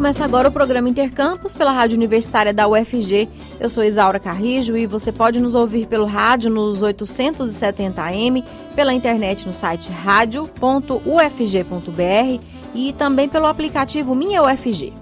Começa agora o programa Intercampus pela Rádio Universitária da UFG. Eu sou Isaura Carrijo e você pode nos ouvir pelo rádio nos 870 AM, pela internet no site radio.ufg.br e também pelo aplicativo Minha UFG.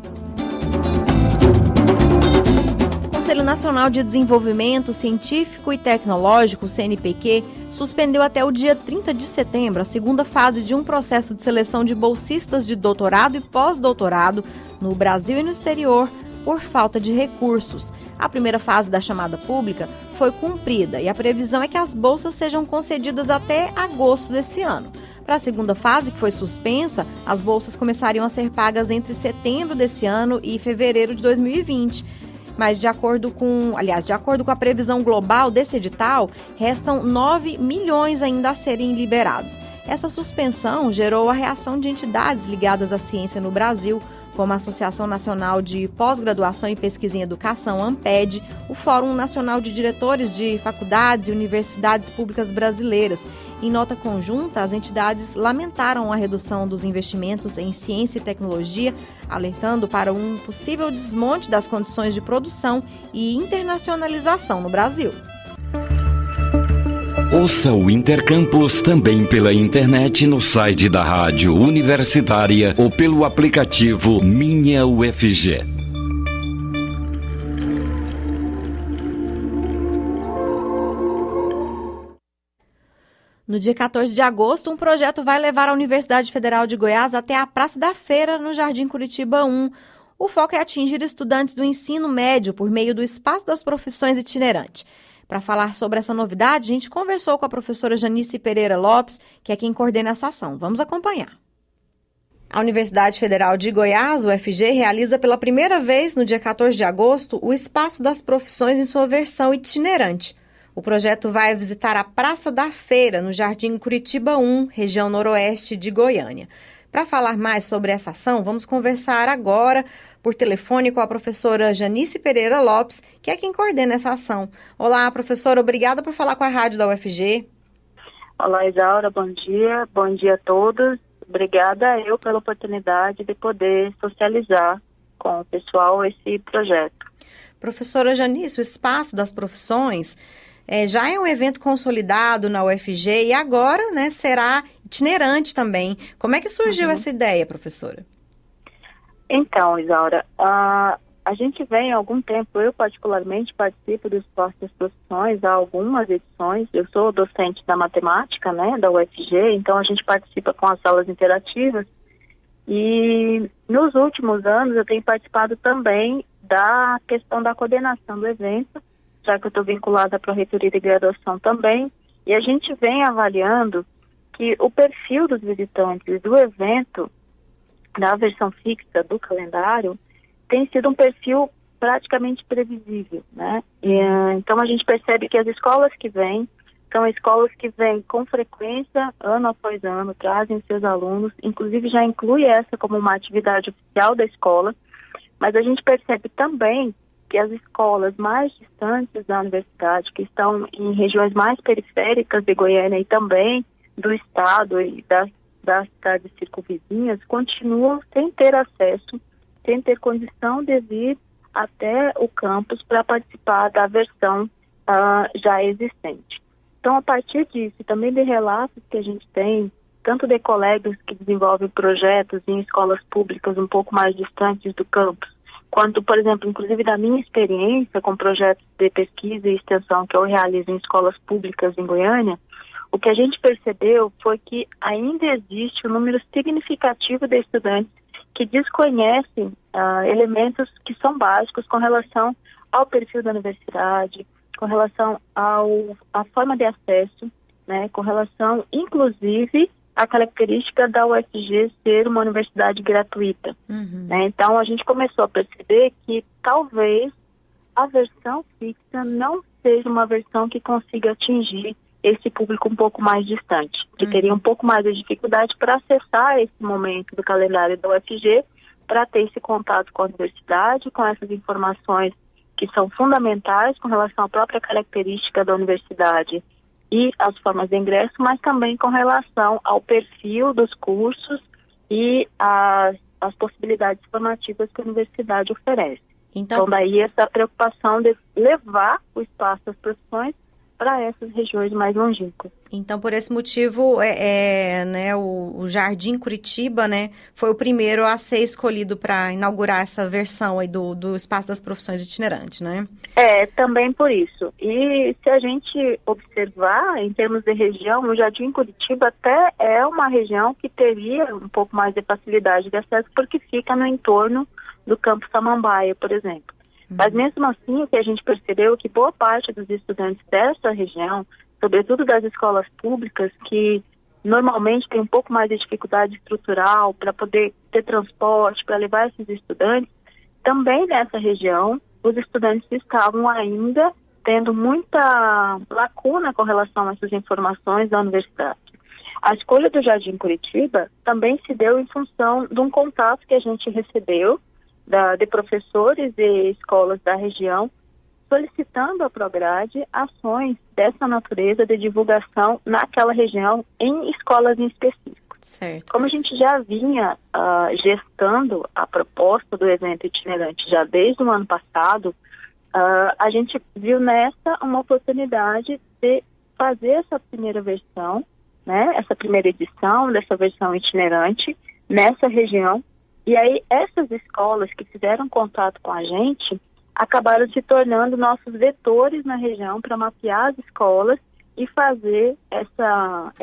O Conselho Nacional de Desenvolvimento Científico e Tecnológico, CNPq, suspendeu até o dia 30 de setembro a segunda fase de um processo de seleção de bolsistas de doutorado e pós-doutorado no Brasil e no exterior por falta de recursos. A primeira fase da chamada pública foi cumprida e a previsão é que as bolsas sejam concedidas até agosto desse ano. Para a segunda fase, que foi suspensa, as bolsas começariam a ser pagas entre setembro desse ano e fevereiro de 2020. Mas de acordo com a previsão global desse edital, restam 9 milhões ainda a serem liberados. Essa suspensão gerou a reação de entidades ligadas à ciência no Brasil, como a Associação Nacional de Pós-Graduação e Pesquisa em Educação, ANPED, o Fórum Nacional de Diretores de Faculdades e Universidades Públicas Brasileiras. Em nota conjunta, as entidades lamentaram a redução dos investimentos em ciência e tecnologia, alertando para um possível desmonte das condições de produção e internacionalização no Brasil. Ouça o Intercampus também pela internet no site da Rádio Universitária ou pelo aplicativo Minha UFG. No dia 14 de agosto, um projeto vai levar a Universidade Federal de Goiás até a Praça da Feira, no Jardim Curitiba 1. O foco é atingir estudantes do ensino médio por meio do Espaço das Profissões itinerante. Para falar sobre essa novidade, a gente conversou com a professora Janice Pereira Lopes, que é quem coordena essa ação. Vamos acompanhar. A Universidade Federal de Goiás, UFG, realiza pela primeira vez, no dia 14 de agosto, o Espaço das Profissões em sua versão itinerante. O projeto vai visitar a Praça da Feira, no Jardim Curitiba 1, região noroeste de Goiânia. Para falar mais sobre essa ação, vamos conversar agora por telefone com a professora Janice Pereira Lopes, que é quem coordena essa ação. Olá, professora, obrigada por falar com a rádio da UFG. Olá, Isaura, bom dia a todos. Obrigada eu pela oportunidade de poder socializar com o pessoal esse projeto. Professora Janice, o Espaço das Profissões já é um evento consolidado na UFG e agora, será itinerante também. Como é que surgiu essa ideia, professora? Então, Isaura, a gente vem há algum tempo, eu particularmente participo do Espaço das Profissões há algumas edições. Eu sou docente da matemática, da UFG, então a gente participa com as aulas interativas. E nos últimos anos eu tenho participado também da questão da coordenação do evento, já que eu estou vinculada para a reitoria de graduação também, e a gente vem avaliando que o perfil dos visitantes do evento, na versão fixa do calendário, tem sido um perfil praticamente previsível, então a gente percebe que as escolas que vêm, são escolas que vêm com frequência, ano após ano, trazem seus alunos, inclusive já inclui essa como uma atividade oficial da escola, mas a gente percebe também que as escolas mais distantes da universidade, que estão em regiões mais periféricas de Goiânia e também do estado e das cidades circunvizinhas, continuam sem ter acesso, sem ter condição de vir até o campus para participar da versão já existente. Então, a partir disso, e também de relatos que a gente tem, tanto de colegas que desenvolvem projetos em escolas públicas um pouco mais distantes do campus, quanto, por exemplo, inclusive da minha experiência com projetos de pesquisa e extensão que eu realizo em escolas públicas em Goiânia, o que a gente percebeu foi que ainda existe um número significativo de estudantes que desconhecem elementos que são básicos com relação ao perfil da universidade, com relação à forma de acesso, com relação, inclusive, à característica da UFG ser uma universidade gratuita. Então, a gente começou a perceber que talvez a versão fixa não seja uma versão que consiga atingir esse público um pouco mais distante, que teria um pouco mais de dificuldade para acessar esse momento do calendário da UFG, para ter esse contato com a universidade, com essas informações que são fundamentais com relação à própria característica da universidade e as formas de ingresso, mas também com relação ao perfil dos cursos e as as possibilidades formativas que a universidade oferece. Então, Então, daí essa preocupação de levar o espaço das profissões para essas regiões mais longínquas. Então, por esse motivo, né, o Jardim Curitiba, né, foi o primeiro a ser escolhido para inaugurar essa versão aí do Espaço das Profissões Itinerantes, né? Também por isso. E se a gente observar, em termos de região, o Jardim Curitiba até é uma região que teria um pouco mais de facilidade de acesso, porque fica no entorno do Campo Samambaia, por exemplo. Mas mesmo assim, o que a gente percebeu é que boa parte dos estudantes dessa região, sobretudo das escolas públicas, que normalmente tem um pouco mais de dificuldade estrutural para poder ter transporte, para levar esses estudantes, também nessa região, os estudantes estavam ainda tendo muita lacuna com relação a essas informações da universidade. A escolha do Jardim Curitiba também se deu em função de um contato que a gente recebeu de professores e escolas da região, solicitando à Prograde ações dessa natureza de divulgação naquela região em escolas em específico. Certo. Como a gente já vinha gestando a proposta do evento itinerante já desde o ano passado, a gente viu nessa uma oportunidade de fazer essa primeira versão, né, essa primeira edição dessa versão itinerante nessa região. E aí, essas escolas que fizeram contato com a gente acabaram se tornando nossos vetores na região para mapear as escolas e fazer essa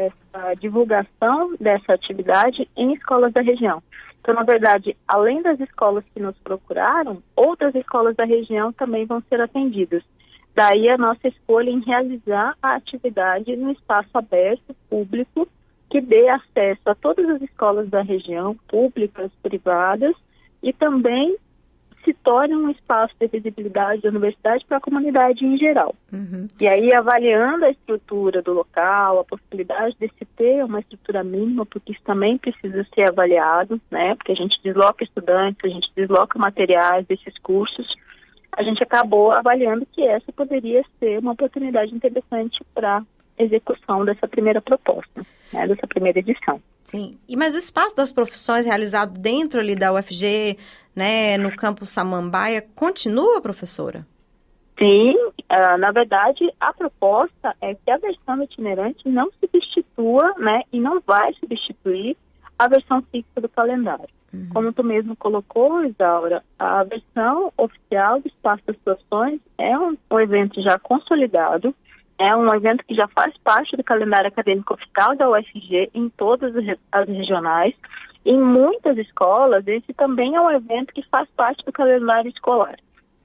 divulgação dessa atividade em escolas da região. Então, na verdade, além das escolas que nos procuraram, outras escolas da região também vão ser atendidas. Daí a nossa escolha em realizar a atividade no espaço aberto, público, que dê acesso a todas as escolas da região, públicas, privadas, e também se torne um espaço de visibilidade da universidade para a comunidade em geral. E aí, avaliando a estrutura do local, a possibilidade de se ter uma estrutura mínima, porque isso também precisa ser avaliado, né? Porque a gente desloca estudantes, a gente desloca materiais desses cursos, a gente acabou avaliando que essa poderia ser uma oportunidade interessante para execução dessa primeira proposta, né, dessa primeira edição. Sim. Mas o Espaço das Profissões realizado dentro ali da UFG, né, no campus Samambaia, continua, professora? Sim, na verdade, a proposta é que a versão itinerante não substitua, né, e não vai substituir a versão fixa do calendário. Como tu mesmo colocou, Isaura, a versão oficial do Espaço das Profissões é um evento já consolidado, é um evento que já faz parte do calendário acadêmico oficial da UFG em todas as regionais. Em muitas escolas, esse também é um evento que faz parte do calendário escolar.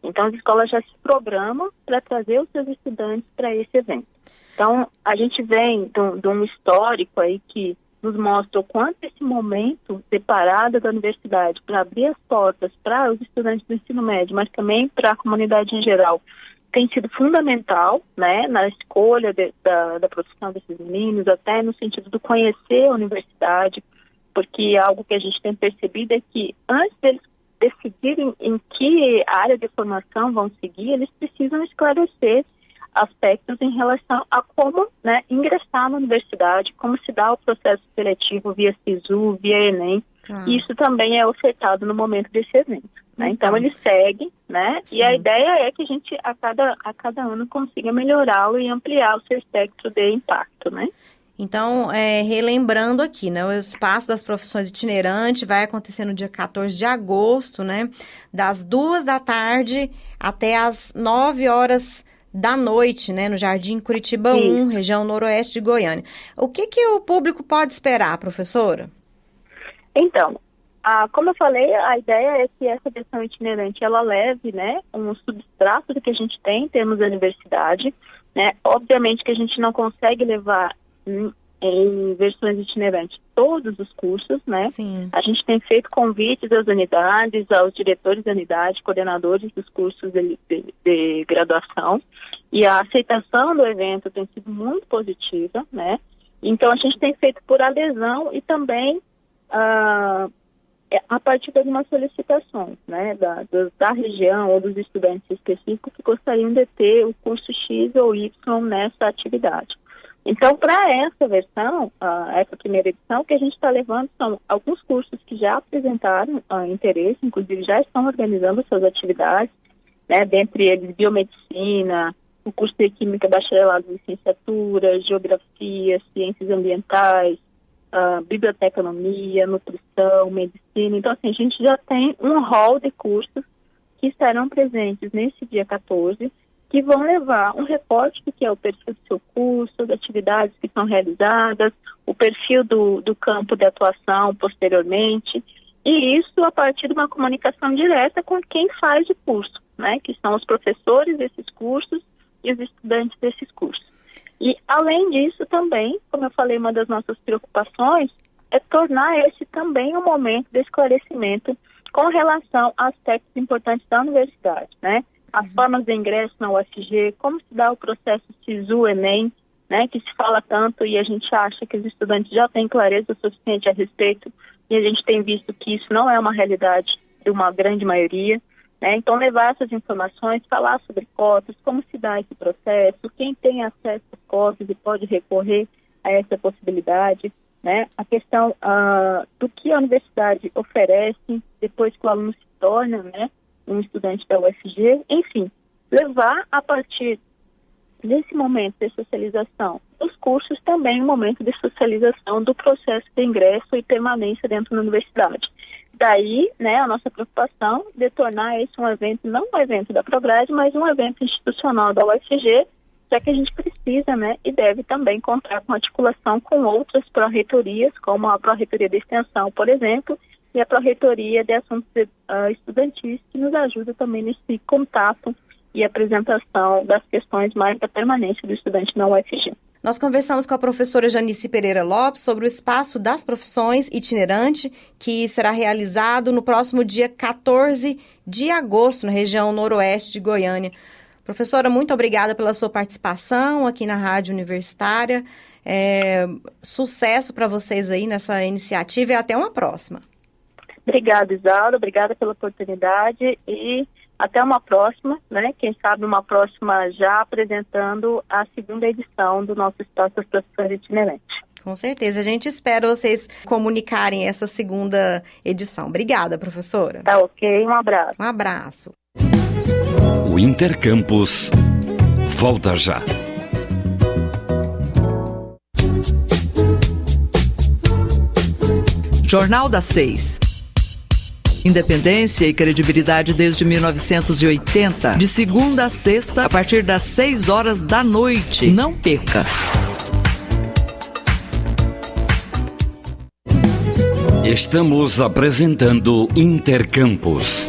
Então, as escolas já se programam para trazer os seus estudantes para esse evento. Então, a gente vem de um histórico aí que nos mostra o quanto esse momento separado da universidade para abrir as portas para os estudantes do ensino médio, mas também para a comunidade em geral, tem sido fundamental, né, na escolha da profissão desses meninos, até no sentido de conhecer a universidade, porque algo que a gente tem percebido é que antes deles decidirem em que área de formação vão seguir, eles precisam esclarecer aspectos em relação a como, né, ingressar na universidade, como se dá o processo seletivo via SISU, via Enem. E isso também é ofertado no momento desse evento. Né? Então, eles seguem, né? Sim. E a ideia é que a gente, a cada ano, consiga melhorá-lo e ampliar o seu espectro de impacto, né? Então, relembrando aqui, né, o Espaço das Profissões Itinerante vai acontecer no dia 14 de agosto, né, das 2h até as 9h da noite, né, no Jardim Curitiba 1, região noroeste de Goiânia. O que o público pode esperar, professora? Então, como eu falei, a ideia é que essa versão itinerante, ela leve, né, um substrato do que a gente tem em termos de universidade, né, obviamente que a gente não consegue levar em versões itinerantes todos os cursos, né? Sim. A gente tem feito convites às unidades, aos diretores da unidade, coordenadores dos cursos de graduação, e a aceitação do evento tem sido muito positiva, né? Então, a gente tem feito por adesão e também a partir de algumas solicitações, né, da região ou dos estudantes específicos que gostariam de ter o curso X ou Y nessa atividade. Então, para essa versão, essa primeira edição, o que a gente está levando são alguns cursos que já apresentaram interesse, inclusive já estão organizando suas atividades, né, dentre eles biomedicina, o curso de química bacharelado de licenciatura, geografia, ciências ambientais, biblioteconomia, nutrição, medicina. Então, assim, a gente já tem um rol de cursos que estarão presentes nesse dia 14, que vão levar um reporte do que é o perfil do seu curso, das atividades que são realizadas, o perfil do campo de atuação posteriormente, e isso a partir de uma comunicação direta com quem faz o curso, né, que são os professores desses cursos e os estudantes desses cursos. E, além disso, também, como eu falei, uma das nossas preocupações é tornar esse também um momento de esclarecimento com relação a aspectos importantes da universidade, né? As formas de ingresso na UFG, como se dá o processo SISU-ENEM, né, que se fala tanto e a gente acha que os estudantes já têm clareza suficiente a respeito, e a gente tem visto que isso não é uma realidade de uma grande maioria, né? Então, levar essas informações, falar sobre cotas, como se dá esse processo, quem tem acesso às cotas e pode recorrer a essa possibilidade, né? A questão do que a universidade oferece depois que o aluno se torna, né, um estudante da UFG, enfim, levar a partir desse momento de socialização dos cursos também um momento de socialização do processo de ingresso e permanência dentro da universidade. Daí, né, a nossa preocupação de tornar esse um evento, não um evento da Prograde, mas um evento institucional da UFG, já que a gente precisa, né, e deve também contar com articulação com outras pró-reitorias, como a Pró-Reitoria de Extensão, por exemplo, e a Pró-Reitoria de Assuntos Estudantis, que nos ajuda também nesse contato e apresentação das questões mais da permanência do estudante na UFG. Nós conversamos com a professora Janice Pereira Lopes sobre o Espaço das Profissões itinerante, que será realizado no próximo dia 14 de agosto, na região noroeste de Goiânia. Professora, muito obrigada pela sua participação aqui na Rádio Universitária. Sucesso para vocês aí nessa iniciativa e até uma próxima. Obrigada, Isaura. Obrigada pela oportunidade e até uma próxima, né? Quem sabe uma próxima já apresentando a segunda edição do nosso Espaço das Profissões Itinerantes. Com certeza. A gente espera vocês comunicarem essa segunda edição. Obrigada, professora. Tá ok. Um abraço. Um abraço. O Intercampus volta já. Jornal da 6. Independência e credibilidade desde 1980. De segunda a sexta, a partir das 6 horas da noite. Não perca! Estamos apresentando Intercampus.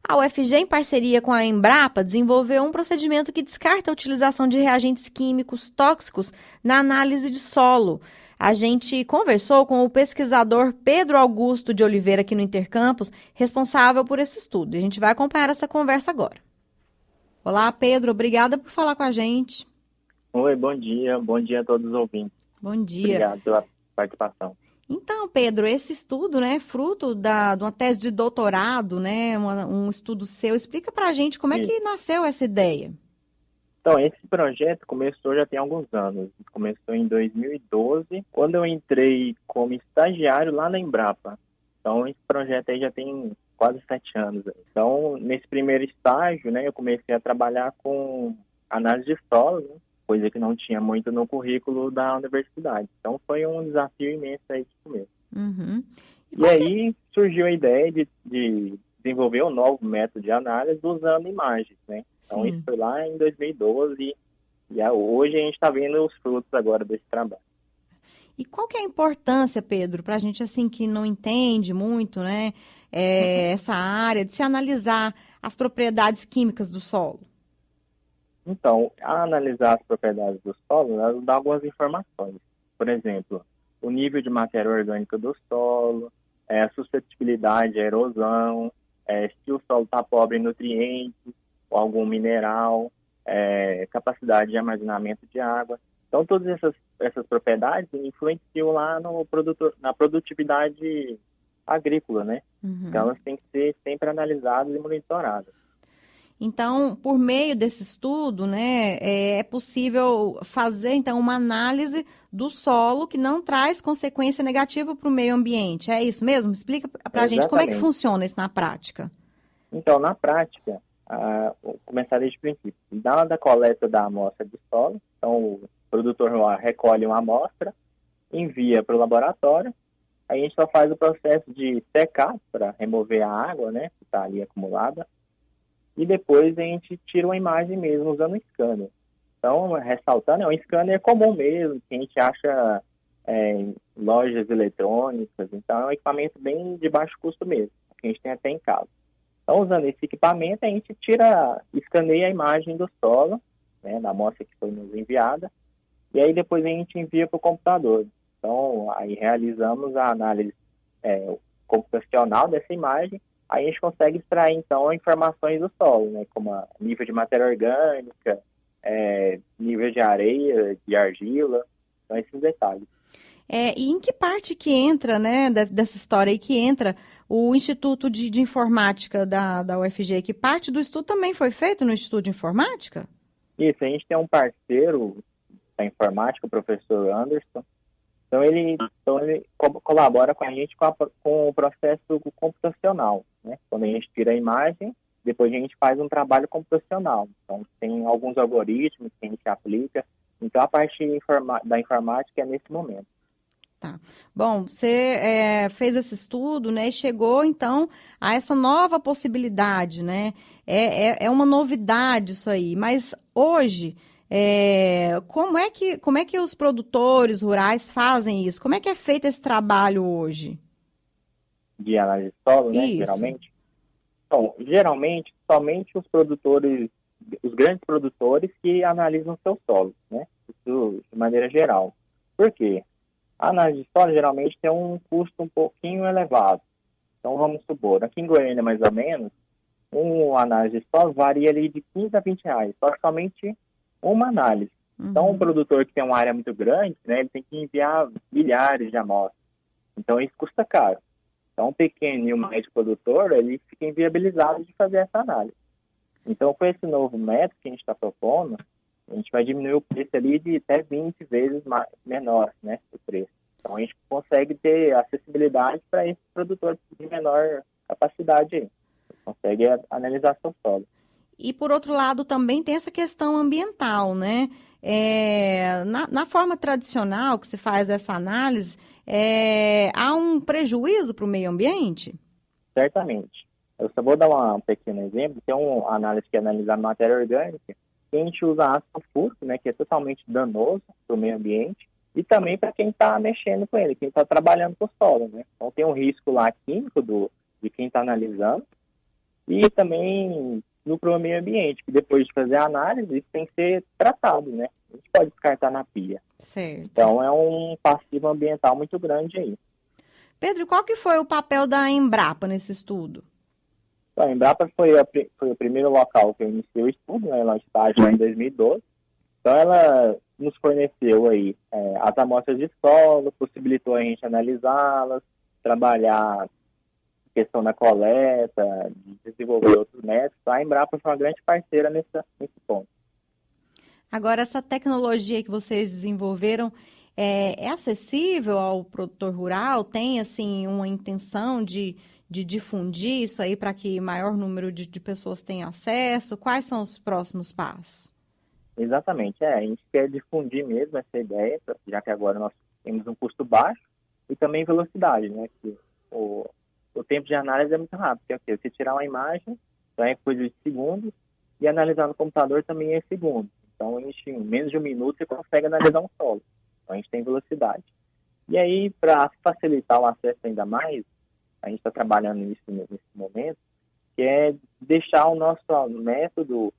A UFG, em parceria com a Embrapa, desenvolveu um procedimento que descarta a utilização de reagentes químicos tóxicos na análise de solo. A gente conversou com o pesquisador Pedro Augusto de Oliveira aqui no Intercampus, responsável por esse estudo. A gente vai acompanhar essa conversa agora. Olá, Pedro. Obrigada por falar com a gente. Oi, bom dia. Bom dia a todos os ouvintes. Bom dia. Obrigado pela participação. Então, Pedro, esse estudo, né, fruto de uma tese de doutorado, né, um estudo seu. Explica pra gente como é que nasceu essa ideia. Então, esse projeto começou já tem alguns anos. Começou em 2012, quando eu entrei como estagiário lá na Embrapa. Então, esse projeto aí já tem quase 7 anos. Então, nesse primeiro estágio, né, eu comecei a trabalhar com análise de solo, né, coisa que não tinha muito no currículo da universidade. Então, foi um desafio imenso aí de começo. Uhum. E aí surgiu a ideia de desenvolver um novo método de análise usando imagens, né? Então, isso foi lá em 2012 e hoje a gente está vendo os frutos agora desse trabalho. E qual que é a importância, Pedro, para a gente assim que não entende muito, né, essa área, de se analisar as propriedades químicas do solo? Então, a analisar as propriedades do solo, ela dá algumas informações. Por exemplo, o nível de matéria orgânica do solo, a suscetibilidade à erosão, se o solo está pobre em nutrientes ou algum mineral, capacidade de armazenamento de água. Então, todas essas propriedades influenciam lá na produtividade agrícola, né? Uhum. Então, elas têm que ser sempre analisadas e monitoradas. Então, por meio desse estudo, né, é possível fazer, então, uma análise do solo que não traz consequência negativa para o meio ambiente. É isso mesmo? Explica para a gente como é que Exatamente. funciona isso na prática. Então, na prática, vou começar desde o princípio. Na hora da coleta da amostra de solo, então o produtor rural recolhe uma amostra, envia para o laboratório, aí a gente só faz o processo de secar para remover a água, né, que está ali acumulada, e depois a gente tira uma imagem mesmo usando um scanner. Então, ressaltando, é um scanner comum mesmo, que a gente acha em lojas eletrônicas, então é um equipamento bem de baixo custo mesmo, que a gente tem até em casa. Então, usando esse equipamento, a gente escaneia a imagem do solo, né, da amostra que foi nos enviada, e aí depois a gente envia para o computador. Então, aí realizamos a análise computacional dessa imagem, aí a gente consegue extrair, então, informações do solo, né, como nível de matéria orgânica, nível de areia, de argila, então esses detalhes. E em que parte que entra, né, dessa história aí, que entra o Instituto de Informática da UFG? Que parte do estudo também foi feito no Instituto de Informática? Isso, a gente tem um parceiro da informática, o professor Anderson. Então ele colabora com a gente com o processo computacional, né? Quando a gente tira a imagem, depois a gente faz um trabalho computacional. Então tem alguns algoritmos que a gente aplica. Então a parte da informática é nesse momento. Tá. Bom, você fez esse estudo, né, e chegou, então, a essa nova possibilidade, né? É uma novidade isso aí, mas hoje, como é que os produtores rurais fazem isso? Como é que é feito esse trabalho hoje? De análise de solo, né, Isso. geralmente? Bom, geralmente, somente os grandes produtores que analisam seu solo, né? Isso de maneira geral. Por quê? A análise de solo geralmente tem um custo um pouquinho elevado. Então, vamos supor, aqui em Goiânia, mais ou menos, uma análise de solo varia ali de 15 a 20 reais, só que somente uma análise. Então, um produtor que tem uma área muito grande, né, ele tem que enviar milhares de amostras. Então, isso custa caro. Então, um pequeno e um médio produtor, ele fica inviabilizado de fazer essa análise. Então, com esse novo método que a gente está propondo, a gente vai diminuir o preço ali de até 20 vezes menor, né, o preço. Então, a gente consegue ter acessibilidade para esses produtores de menor capacidade aí. Consegue analisar seu solo. E, por outro lado, também tem essa questão ambiental, né? Na forma tradicional que se faz essa análise, há um prejuízo para o meio ambiente? Certamente. Eu só vou dar um pequeno exemplo. Tem uma análise que é analisar matéria orgânica, que a gente usa ácido fúrico, né, que é totalmente danoso para o meio ambiente, e também para quem está mexendo com ele, quem está trabalhando com o solo, né? Então tem um risco lá químico de quem está analisando, e também para o meio ambiente, que depois de fazer a análise, isso tem que ser tratado, né? A gente pode descartar na pia. Certo. Então é um passivo ambiental muito grande aí. Pedro, qual que foi o papel da Embrapa nesse estudo? Então, a Embrapa foi o primeiro local que eu iniciei o estudo, né? Ela estágio lá em 2012. Então ela nos forneceu aí as amostras de solo, possibilitou a gente analisá-las, trabalhar a questão da coleta, desenvolver outros métodos. A Embrapa foi uma grande parceira nesse ponto. Agora, essa tecnologia que vocês desenvolveram é acessível ao produtor rural? Tem, assim, uma intenção de difundir isso aí para que maior número de pessoas tenham acesso? Quais são os próximos passos? Exatamente, a gente quer difundir mesmo essa ideia, já que agora nós temos um custo baixo e também velocidade, né? Que o tempo de análise é muito rápido, que é o quê? Você tirar uma imagem, então é coisa de segundos, e analisar no computador também é segundos. Então, a gente, em menos de um minuto, você consegue analisar um solo. Então, a gente tem velocidade. E aí, para facilitar o acesso ainda mais, a gente está trabalhando nisso nesse momento, que é deixar o nosso método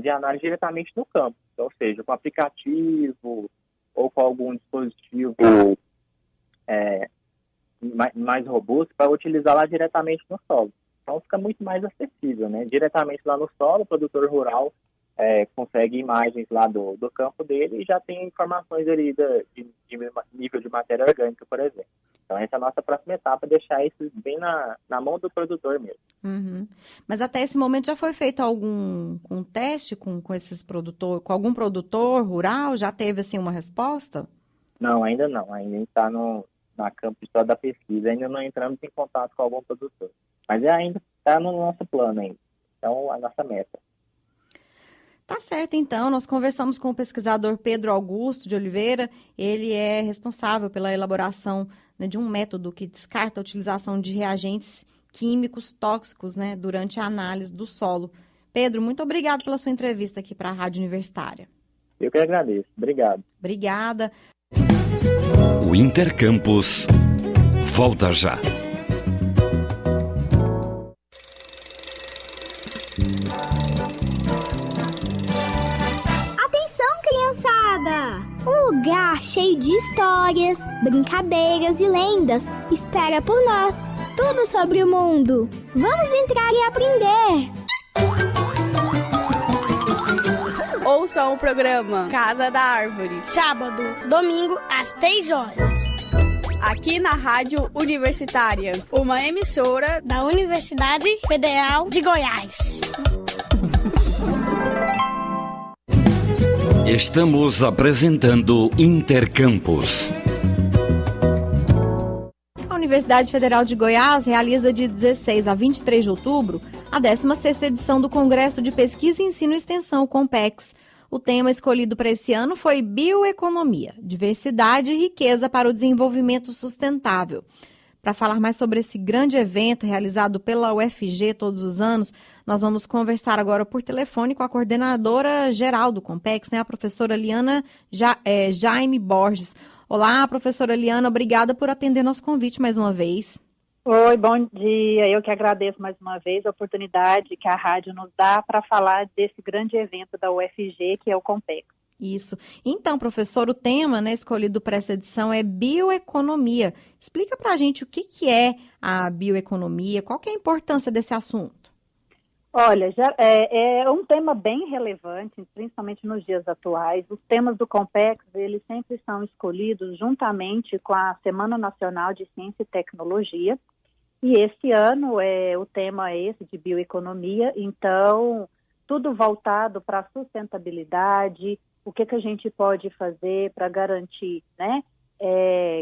de análise diretamente no campo. Então, ou seja, com aplicativo ou com algum dispositivo mais robusto para utilizar lá diretamente no solo. Então, fica muito mais acessível, né? Diretamente lá no solo, o produtor rural consegue imagens lá do campo dele e já tem informações ali de nível de matéria orgânica, por exemplo. Então, essa é a nossa próxima etapa, deixar isso bem na mão do produtor mesmo. Uhum. Mas até esse momento já foi feito algum teste com esses produtores, com algum produtor rural? Já teve, assim, uma resposta? Não, ainda não. Ainda está na campo só da pesquisa, ainda não entramos em contato com algum produtor. Mas ainda está no nosso plano ainda. Então, a nossa meta. Tá certo, então. Nós conversamos com o pesquisador Pedro Augusto de Oliveira. Ele é responsável pela elaboração, né, de um método que descarta a utilização de reagentes químicos tóxicos, né, durante a análise do solo. Pedro, muito obrigado pela sua entrevista aqui para a Rádio Universitária. Eu que agradeço. Obrigado. Obrigada. O Intercampus volta já. Um lugar cheio de histórias, brincadeiras e lendas espera por nós. Tudo sobre o mundo. Vamos entrar e aprender. Ouçam o programa Casa da Árvore. Sábado, domingo, às 3 horas. Aqui na Rádio Universitária, uma emissora da Universidade Federal de Goiás. Estamos apresentando Intercampus. A Universidade Federal de Goiás realiza de 16 a 23 de outubro a 16ª edição do Congresso de Pesquisa, Ensino e Extensão, CONPEX. O tema escolhido para esse ano foi Bioeconomia, Diversidade e Riqueza para o Desenvolvimento Sustentável. Para falar mais sobre esse grande evento realizado pela UFG todos os anos, nós vamos conversar agora por telefone com a coordenadora geral do CONPEX, né, a professora Liana Jaime Borges. Olá, professora Liana, obrigada por atender nosso convite mais uma vez. Oi, bom dia. Eu que agradeço mais uma vez a oportunidade que a rádio nos dá para falar desse grande evento da UFG, que é o CONPEX. Isso. Então, professor, o tema, né, escolhido para essa edição é bioeconomia. Explica para a gente o que é a bioeconomia, qual que é a importância desse assunto? Olha, é um tema bem relevante, principalmente nos dias atuais. Os temas do CONPEX, eles sempre são escolhidos juntamente com a Semana Nacional de Ciência e Tecnologia. E esse ano o tema é esse, de bioeconomia. Então, tudo voltado para a sustentabilidade, o que a gente pode fazer para garantir, né,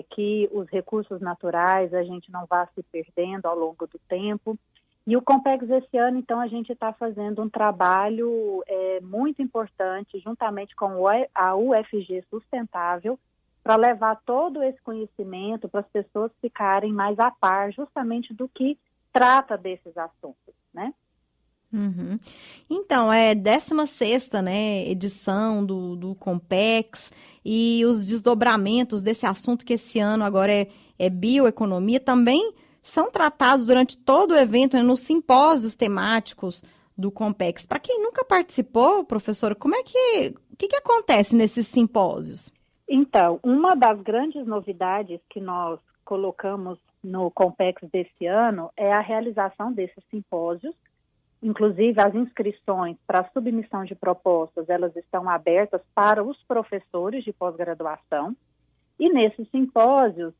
que os recursos naturais a gente não vá se perdendo ao longo do tempo. E o CONPEX esse ano, então, a gente está fazendo um trabalho muito importante, juntamente com a UFG Sustentável, para levar todo esse conhecimento para as pessoas ficarem mais a par justamente do que trata desses assuntos, né? Uhum. Então, é 16ª, né, edição do CONPEX, e os desdobramentos desse assunto que esse ano agora é bioeconomia também são tratados durante todo o evento, né, nos simpósios temáticos do CONPEX. Para quem nunca participou, professora, o que acontece nesses simpósios? Então, uma das grandes novidades que nós colocamos no CONPEX desse ano é a realização desses simpósios. Inclusive, as inscrições para a submissão de propostas, elas estão abertas para os professores de pós-graduação. E nesses simpósios,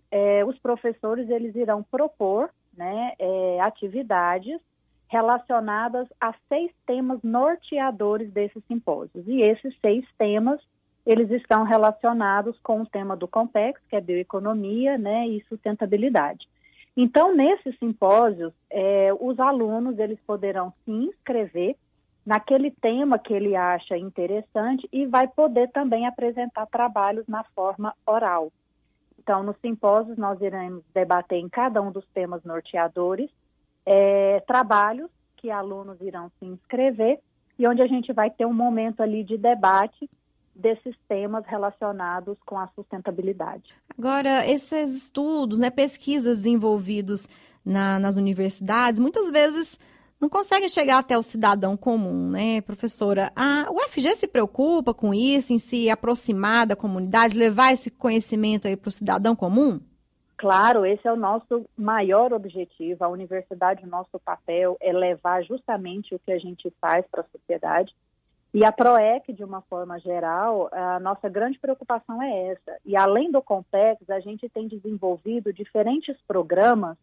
os professores eles irão propor, né, atividades relacionadas a 6 temas norteadores desses simpósios. E esses 6 temas, eles estão relacionados com o tema do CONPEX, que é bioeconomia, né, e sustentabilidade. Então, nesses simpósios, os alunos eles poderão se inscrever naquele tema que ele acha interessante e vai poder também apresentar trabalhos na forma oral. Então, nos simpósios, nós iremos debater em cada um dos temas norteadores trabalhos que alunos irão se inscrever e onde a gente vai ter um momento ali de debate desses temas relacionados com a sustentabilidade. Agora, esses estudos, né, pesquisas desenvolvidos nas universidades, muitas vezes não conseguem chegar até o cidadão comum, né, professora? A UFG se preocupa com isso, em se aproximar da comunidade, levar esse conhecimento aí para o cidadão comum? Claro, esse é o nosso maior objetivo. A universidade, o nosso papel é levar justamente o que a gente faz para a sociedade. E a PROEC, de uma forma geral, a nossa grande preocupação é essa. E além do Compex, a gente tem desenvolvido diferentes programas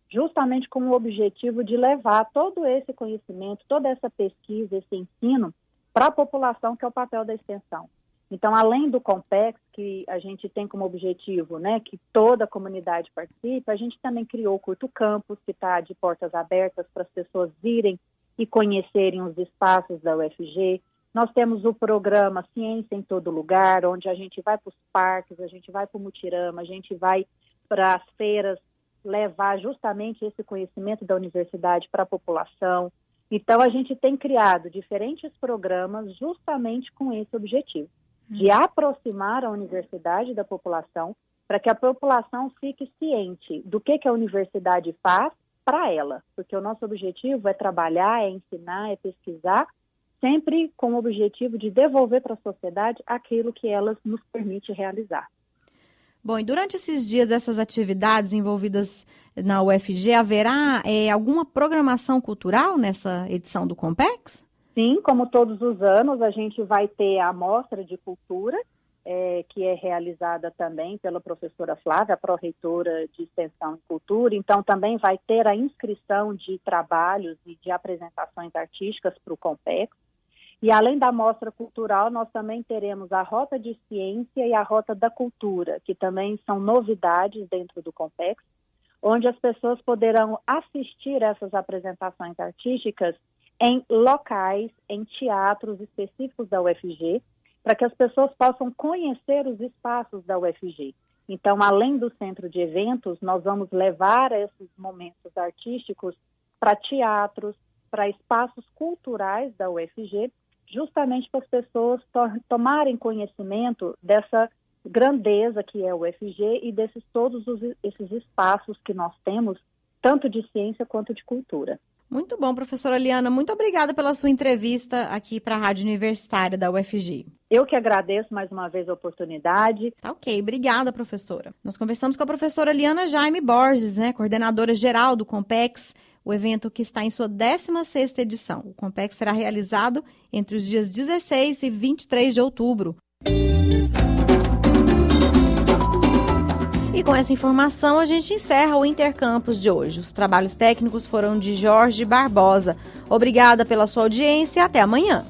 justamente com o objetivo de levar todo esse conhecimento, toda essa pesquisa, esse ensino para a população, que é o papel da extensão. Então, além do Compex, que a gente tem como objetivo, né, que toda a comunidade participe, a gente também criou o Curto Campus, que está de portas abertas para as pessoas virem e conhecerem os espaços da UFG. Nós temos o programa Ciência em Todo Lugar, onde a gente vai para os parques, a gente vai para o mutirama, a gente vai para as feiras levar justamente esse conhecimento da universidade para a população. Então, a gente tem criado diferentes programas justamente com esse objetivo, de aproximar a universidade da população, para que a população fique ciente do que a universidade faz para ela, porque o nosso objetivo é trabalhar, é ensinar, é pesquisar, sempre com o objetivo de devolver para a sociedade aquilo que ela nos permite realizar. Bom, e durante esses dias dessas atividades envolvidas na UFG, haverá alguma programação cultural nessa edição do Compex? Sim, como todos os anos, a gente vai ter a Mostra de Cultura, que é realizada também pela professora Flávia, a pró-reitora de Extensão e Cultura. Então, também vai ter a inscrição de trabalhos e de apresentações artísticas para o Compex. E além da mostra cultural, nós também teremos a Rota de Ciência e a Rota da Cultura, que também são novidades dentro do Compex, onde as pessoas poderão assistir essas apresentações artísticas em locais, em teatros específicos da UFG, para que as pessoas possam conhecer os espaços da UFG. Então, além do centro de eventos, nós vamos levar esses momentos artísticos para teatros, para espaços culturais da UFG, justamente para as pessoas tomarem conhecimento dessa grandeza que é o UFG e desses esses espaços que nós temos, tanto de ciência quanto de cultura. Muito bom, professora Liana. Muito obrigada pela sua entrevista aqui para a Rádio Universitária da UFG. Eu que agradeço mais uma vez a oportunidade. Tá ok, obrigada, professora. Nós conversamos com a professora Liana Jaime Borges, coordenadora geral do Compex, o evento que está em sua 16ª edição. O Compex será realizado entre os dias 16 e 23 de outubro. E com essa informação, a gente encerra o Intercampus de hoje. Os trabalhos técnicos foram de Jorge Barbosa. Obrigada pela sua audiência e até amanhã.